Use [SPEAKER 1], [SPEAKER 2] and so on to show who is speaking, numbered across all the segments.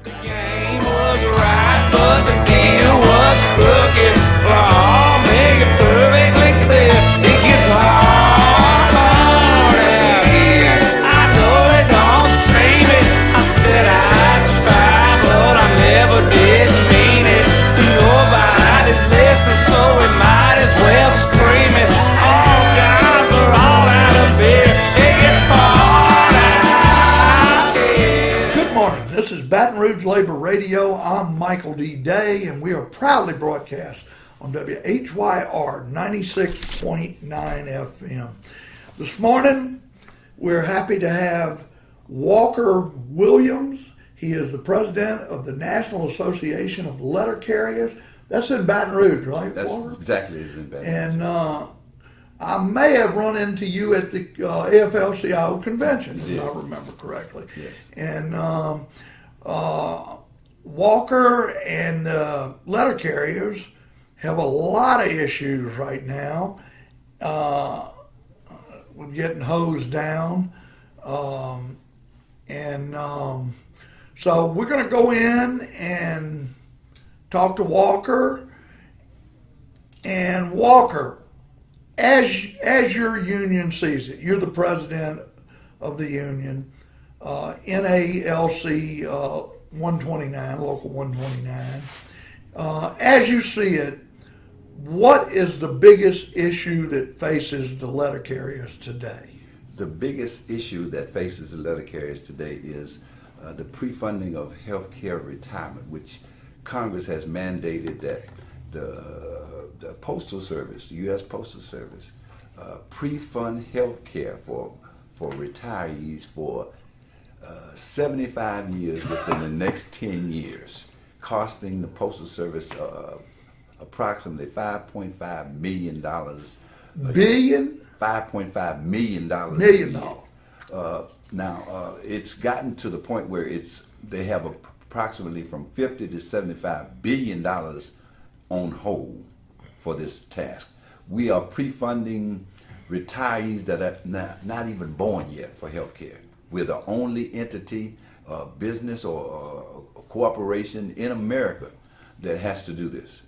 [SPEAKER 1] The game was right, but the deal was crooked. I'll make it perfectly clear. It gets hard out here. I know it don't save it. I said I'd try, but I never did mean it. Nobody's listening, so we might as well scream it. Oh God, we're all out of beer. It gets hard out here.
[SPEAKER 2] Good morning. This is Baton Rouge Labor Radio. I'm Michael D. Day, and we are proudly broadcast on WHYR 96.9 FM. This morning, we're happy to have Walker Williams. He is the president of the National Association of Letter Carriers. That's in Baton Rouge, right,
[SPEAKER 3] That's
[SPEAKER 2] Walker?
[SPEAKER 3] exactly it's in Baton Rouge.
[SPEAKER 2] And I may have run into you at the AFL-CIO convention, if I remember correctly.
[SPEAKER 3] Yes.
[SPEAKER 2] And Walker and letter carriers have a lot of issues right now with getting hosed down. So we're going to go in and talk to Walker. And Walker, as your union sees it, you're the president of the union, NALC 129, Local 129. As you see it, what is the biggest issue that faces the letter carriers today?
[SPEAKER 3] The biggest issue that faces the letter carriers today is the pre-funding of health care retirement, which Congress has mandated that the Postal Service, the U.S. Postal Service, pre-fund health care for retirees for 75 years within the next 10 years, costing the Postal Service approximately $5.5 million.
[SPEAKER 2] Billion?
[SPEAKER 3] $5.5 million.
[SPEAKER 2] Million dollars.
[SPEAKER 3] Now, it's gotten to the point where they have approximately from $50 to $75 billion on hold for this task. We are pre-funding retirees that are not even born yet for health care. We're the only entity, business or corporation in America that has to do this.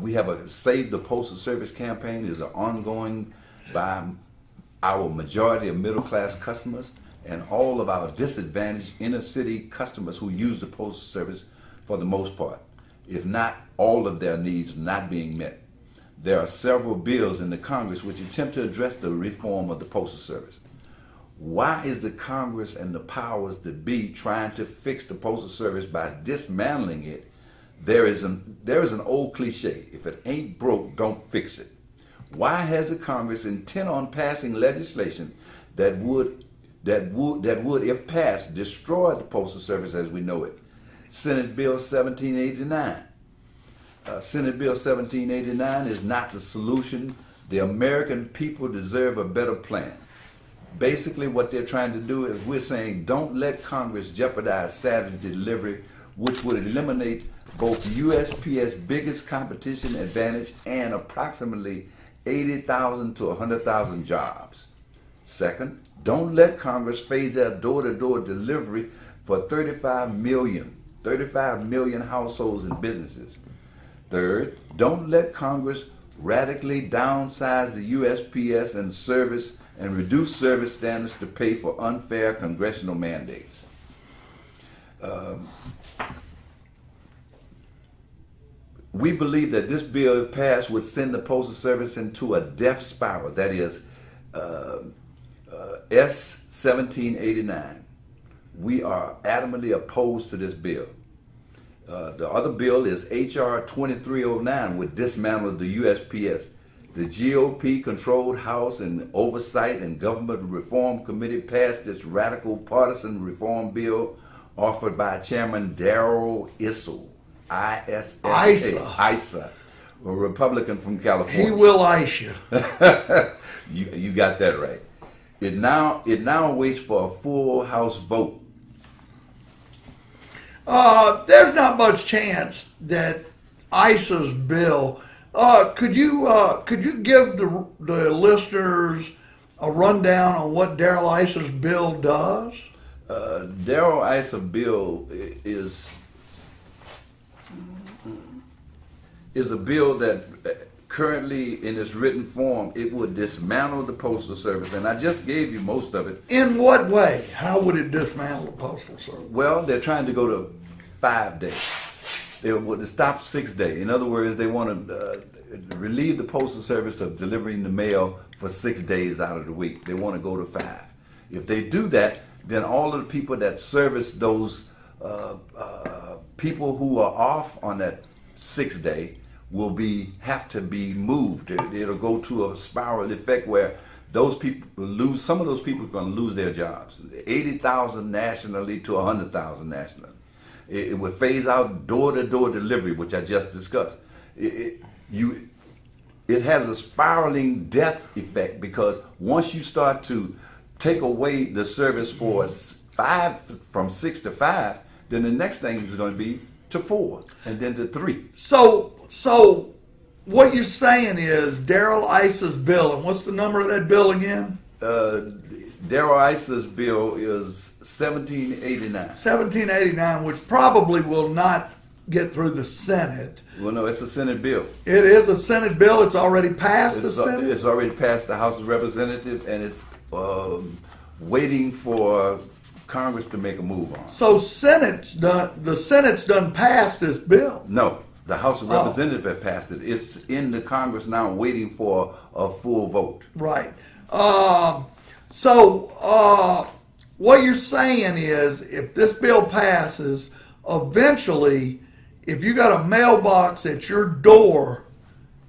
[SPEAKER 3] We have a Save the Postal Service campaign is ongoing by our majority of middle-class customers and all of our disadvantaged inner-city customers who use the Postal Service for the most part, if not all of their needs not being met. There are several bills in the Congress which attempt to address the reform of the Postal Service. Why is the Congress and the powers that be trying to fix the Postal Service by dismantling it? There is an old cliche: if it ain't broke, don't fix it. Why has the Congress intent on passing legislation that would, if passed, destroy the Postal Service as we know it? Senate Bill 1789. Senate Bill 1789 is not the solution. The American people deserve a better plan. Basically, what they're trying to do is we're saying don't let Congress jeopardize Saturday delivery, which would eliminate both USPS biggest competition advantage and approximately 80,000 to 100,000 jobs. Second, don't let Congress phase out door-to-door delivery for 35 million households and businesses. Third, don't let Congress radically downsize the USPS and reduce service standards to pay for unfair congressional mandates. We believe that this bill, if passed, would send the Postal Service into a death spiral. That is S 1789. We are adamantly opposed to this bill. The other bill is HR 2309, would dismantle the USPS. The GOP-controlled House and Oversight and Government Reform Committee passed this radical partisan reform bill offered by Chairman Darrell Issa, Issa, a Republican from California.
[SPEAKER 2] He will ice you.
[SPEAKER 3] You got that right. It now waits for a full House vote.
[SPEAKER 2] There's not much chance that ISA's bill. Could you give the listeners a rundown on what Darrell Issa's bill does?
[SPEAKER 3] Darrell Issa bill is a bill that currently in its written form, it would dismantle the Postal Service, and I just gave you most of it.
[SPEAKER 2] In what way? How would it dismantle the Postal Service?
[SPEAKER 3] Well, they're trying to go to 5 days. They would stop 6 days. In other words, they want to relieve the Postal Service of delivering the mail for 6 days out of the week. They want to go to 5. If they do that, then all of the people that service those people who are off on that 6th day will have to be moved. It'll go to a spiral effect where those people lose. Some of those people are going to lose their jobs. 80,000 nationally to 100,000 nationally. It would phase out door-to-door delivery, which I just discussed. It has a spiraling death effect, because once you start to take away the service for from 6 to 5, then the next thing is going to be to 4 and then to 3.
[SPEAKER 2] So what you're saying is Darrell Issa's bill, and what's the number of that bill again?
[SPEAKER 3] Darrell Issa's bill is 1789.
[SPEAKER 2] 1789, which probably will not get through the Senate.
[SPEAKER 3] Well, no, it's a Senate bill.
[SPEAKER 2] It is a Senate bill. It's already passed the Senate?
[SPEAKER 3] It's already passed the House of Representatives, and it's waiting for Congress to make a move on.
[SPEAKER 2] So the Senate's done passed this bill?
[SPEAKER 3] No. The House of Representatives have passed it. It's in the Congress now waiting for a full vote.
[SPEAKER 2] Right. What you're saying is if this bill passes, eventually, if you got a mailbox at your door,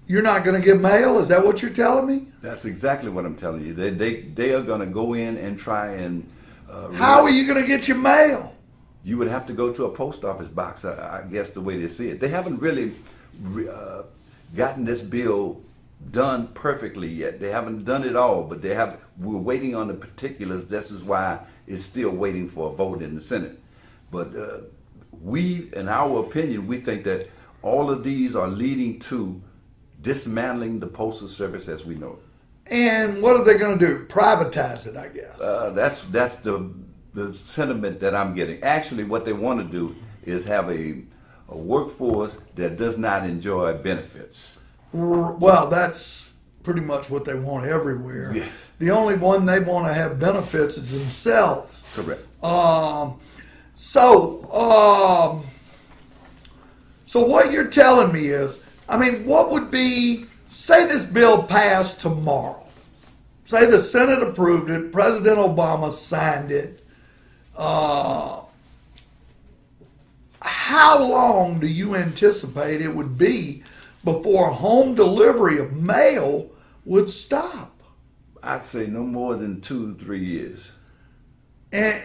[SPEAKER 2] you're not going to get mail? Is that what you're telling me?
[SPEAKER 3] That's exactly what I'm telling you. They are going to go in and try and...
[SPEAKER 2] How are you going to get your mail?
[SPEAKER 3] You would have to go to a post office box, I guess, the way they see it. They haven't really gotten this bill done perfectly yet. They haven't done it all, but we're waiting on the particulars. This is why it's still waiting for a vote in the Senate. But in our opinion, we think that all of these are leading to dismantling the Postal Service as we know it.
[SPEAKER 2] And what are they going to do? Privatize it, I guess.
[SPEAKER 3] That's the sentiment that I'm getting. Actually, what they want to do is have a workforce that does not enjoy benefits.
[SPEAKER 2] Well, that's pretty much what they want everywhere.
[SPEAKER 3] Yeah.
[SPEAKER 2] The only one they want to have benefits is themselves.
[SPEAKER 3] Correct.
[SPEAKER 2] So what you're telling me is, what would be, say this bill passed tomorrow. Say the Senate approved it, President Obama signed it. How long do you anticipate it would be before home delivery of mail would stop?
[SPEAKER 3] I'd say no more than 2 to 3 years.
[SPEAKER 2] And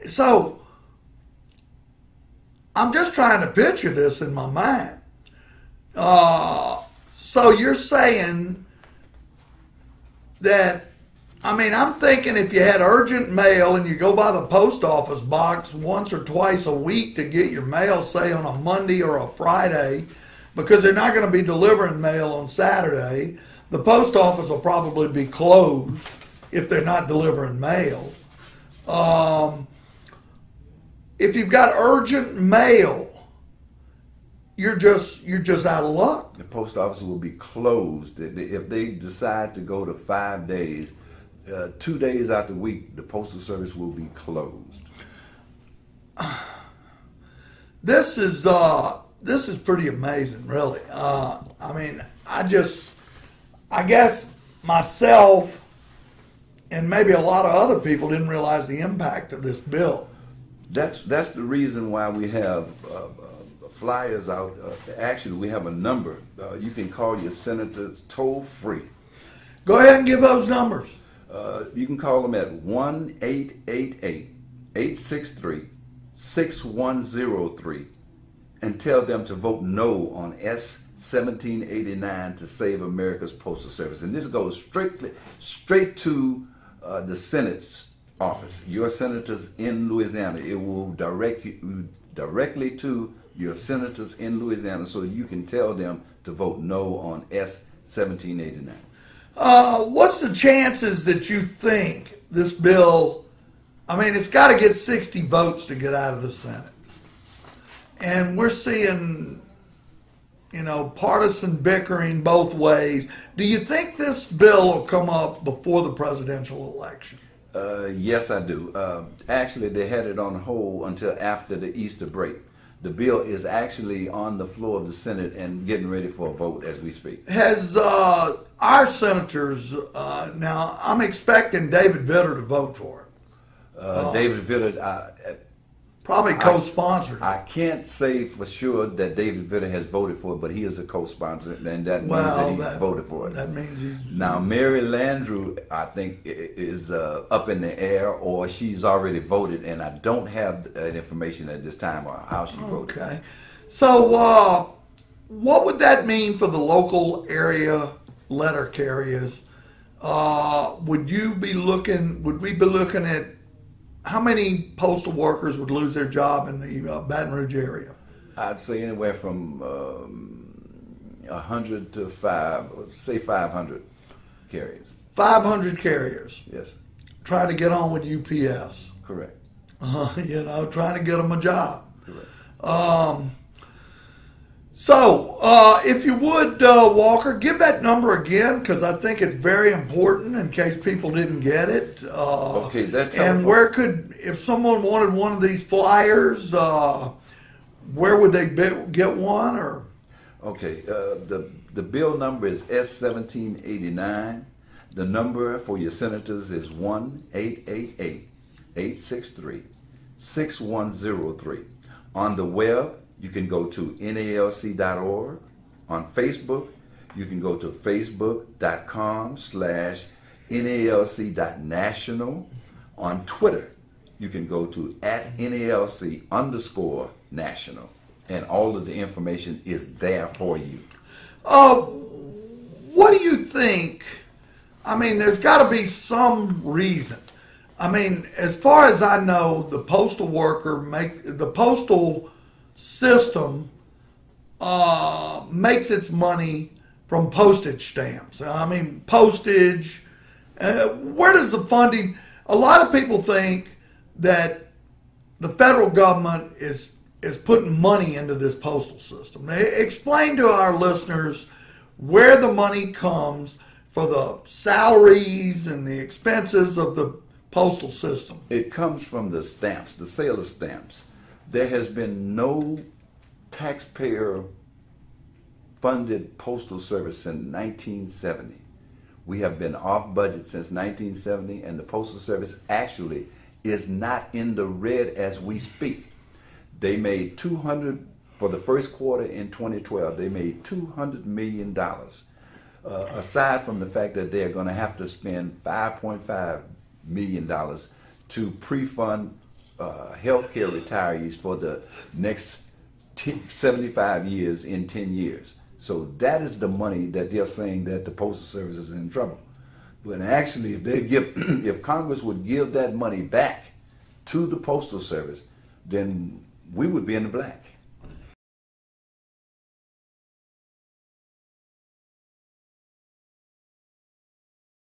[SPEAKER 2] so I'm just trying to picture this in my mind. So you're saying that, I'm thinking if you had urgent mail and you go by the post office box once or twice a week to get your mail, say on a Monday or a Friday, because they're not going to be delivering mail on Saturday, the post office will probably be closed if they're not delivering mail. If you've got urgent mail, you're just out of luck.
[SPEAKER 3] The post office will be closed if they decide to go to 5 days. 2 days out the week, the Postal Service will be closed.
[SPEAKER 2] This is pretty amazing, really. I guess myself and maybe a lot of other people didn't realize the impact of this bill.
[SPEAKER 3] That's the reason why we have flyers out. Actually, we have a number. You can call your senators toll free.
[SPEAKER 2] Go ahead and give those numbers.
[SPEAKER 3] You can call them at 1-888-863-6103 and tell them to vote no on S-1789 to save America's Postal Service. And this goes straight to the Senate's office, your senators in Louisiana. It will direct you directly to your senators in Louisiana so that you can tell them to vote no on S-1789.
[SPEAKER 2] What's the chances that you think this bill I mean, it's got to get 60 votes to get out of the Senate. And we're seeing, partisan bickering both ways. Do you think this bill will come up before the presidential election?
[SPEAKER 3] Yes, I do. Actually, they had it on hold until after the Easter break. The bill is actually on the floor of the Senate and getting ready for a vote as we speak.
[SPEAKER 2] Has our senators, now I'm expecting David Vitter to vote for it.
[SPEAKER 3] David Vitter,
[SPEAKER 2] probably co-sponsored.
[SPEAKER 3] I can't say for sure that David Vitter has voted for it, but he is a co-sponsor, and that means that he's voted for it.
[SPEAKER 2] That means he's...
[SPEAKER 3] Now, Mary Landrieu, I think, is up in the air, or she's already voted, and I don't have that information at this time on how she voted.
[SPEAKER 2] Okay. So, what would that mean for the local area letter carriers? Would we be looking at how many postal workers would lose their job in the Baton Rouge area?
[SPEAKER 3] I'd say anywhere from 100 to 500 carriers. 500 carriers. Yes.
[SPEAKER 2] Trying to get on with UPS.
[SPEAKER 3] Correct.
[SPEAKER 2] Trying to get them a job.
[SPEAKER 3] Correct.
[SPEAKER 2] So, if you would, Walker, give that number again, because I think it's very important in case people didn't get it.
[SPEAKER 3] Okay, that's...
[SPEAKER 2] And if someone wanted one of these flyers, where would they get one? Or
[SPEAKER 3] okay, the bill number is S1789. The number for your senators is 1-888-863-6103. On the web, you can go to nalc.org. On Facebook, you can go to facebook.com/nalc.national. On Twitter, you can go to @NALC_national. And all of the information is there for you.
[SPEAKER 2] What do you think? I mean, there's got to be some reason. I mean, as far as I know, the postal system makes its money from postage stamps. I mean, postage. Where does the funding? A lot of people think that the federal government is putting money into this postal system. Explain to our listeners where the money comes for the salaries and the expenses of the postal system.
[SPEAKER 3] It comes from the stamps, the sale of stamps. There has been no taxpayer-funded postal service since 1970. We have been off budget since 1970, and the Postal Service actually is not in the red as we speak. They made for the first quarter in 2012, they made $200 million. Aside from the fact that they're going to have to spend $5.5 million to pre-fund healthcare retirees for the next 75 years in 10 years. So that is the money that they're saying that the Postal Service is in trouble. But actually, if Congress would give that money back to the Postal Service, then we would be in the black.